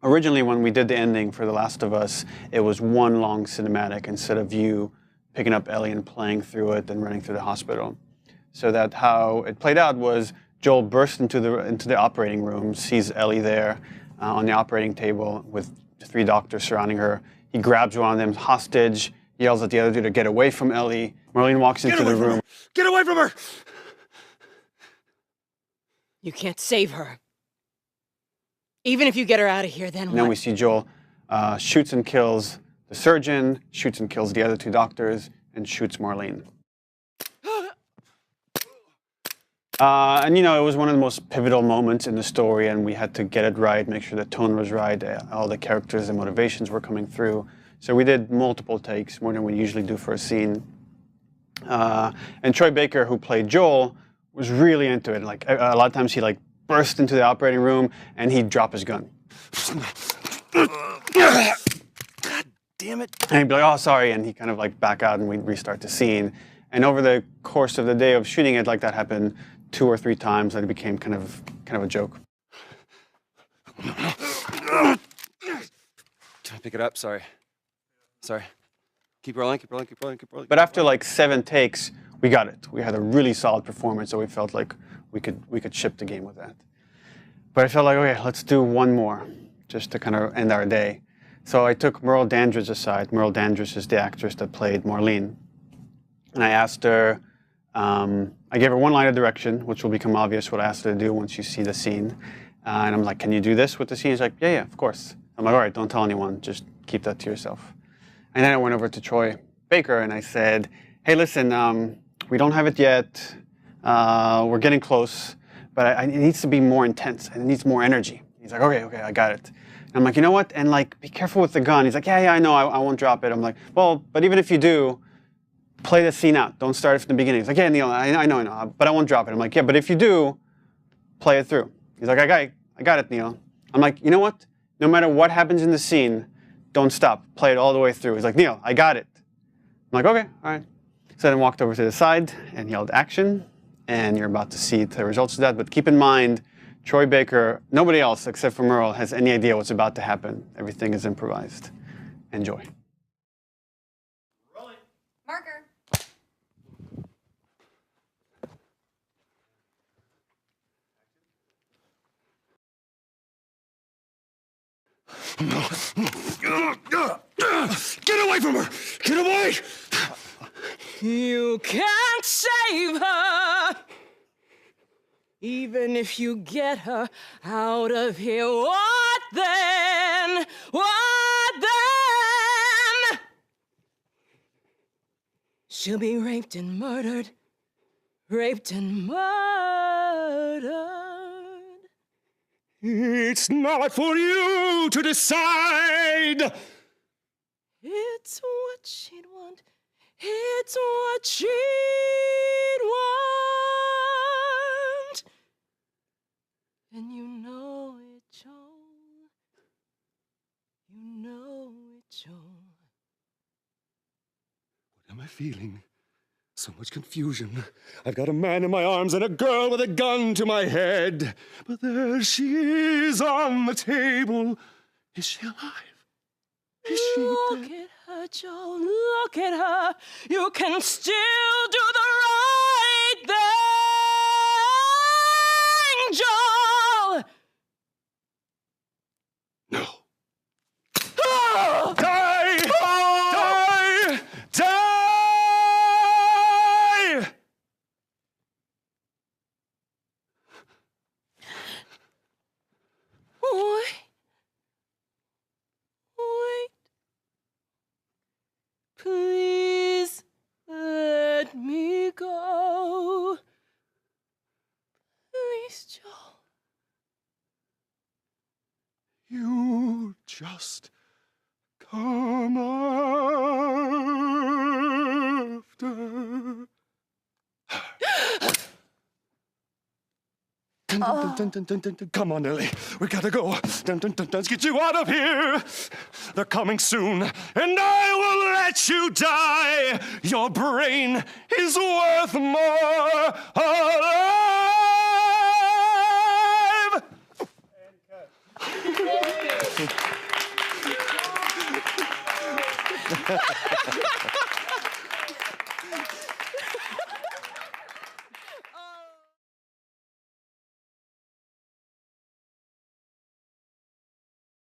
Originally, when we did the ending for The Last of Us, it was one long cinematic instead of you picking up Ellie and playing through it and running through the hospital. So that how it played out was Joel bursts into the operating room, sees Ellie there on the operating table with 3 doctors surrounding her. He grabs one of them hostage, yells at the other dude to get away from Ellie. Marlene walks into the room. Get away from her! You can't save her. Even if you get her out of here, then what? And then we see Joel shoots and kills the surgeon, shoots and kills the other 2 doctors, and shoots Marlene. And you know, it was one of the most pivotal moments in the story, and we had to get it right, make sure the tone was right, all the characters and motivations were coming through. So we did multiple takes, more than we usually do for a scene. And Troy Baker, who played Joel, was really into it. Like a lot of times he like burst into the operating room and he'd drop his gun. God damn it. And he'd be like, oh, sorry, and he'd kind of like back out and we'd restart the scene. And over the course of the day of shooting it, like that happened 2 or 3 times, and it became kind of a joke. Can I pick it up? Sorry. Keep rolling. But after like 7 takes, we got it. We had a really solid performance, so we felt like we could ship the game with that. But I felt like, okay, let's do one more, just to kind of end our day. So I took Merle Dandridge aside. Merle Dandridge is the actress that played Marlene. And I asked her, I gave her one line of direction, which will become obvious what I asked her to do once you see the scene. And I'm like, can you do this with the scene? She's like, yeah, of course. I'm like, all right, don't tell anyone, just keep that to yourself. And then I went over to Troy Baker and I said, hey, listen, we don't have it yet. We're getting close, but it needs to be more intense and it needs more energy. He's like, okay, I got it. And I'm like, you know what? And like, be careful with the gun. He's like, yeah, I know, I won't drop it. I'm like, well, but even if you do, play the scene out. Don't start it from the beginning. He's like, yeah, Neil, I know, but I won't drop it. I'm like, yeah, but if you do, play it through. He's like, I got it, Neil. I'm like, you know what? No matter what happens in the scene, don't stop. Play it all the way through. He's like, Neil, I got it. I'm like, okay, all right. So then I walked over to the side and yelled action, and you're about to see the results of that. But keep in mind, Troy Baker, nobody else except for Merle has any idea what's about to happen. Everything is improvised. Enjoy. Rolling. Marker. Get away from her! Get away! You can't save her. Even if you get her out of here, what then? What then? She'll be raped and murdered. Raped and murdered. It's not for you to decide! It's what she'd want. It's what she'd want. And you know it, Joel. You know it, Joel. What am I feeling? So much confusion. I've got a man in my arms and a girl with a gun to my head. But there she is on the table. Is she alive? Is she Look dead? at her, Joel. Look at her. You can still do the right thing, Joel. No. Oh! Die! Die! Die! Wait. Please let me go. Please, Joel. You just come after. Come on, Ellie. We gotta go. Let's get you out of here. They're coming soon, and I will let you die. Your brain is worth more alive.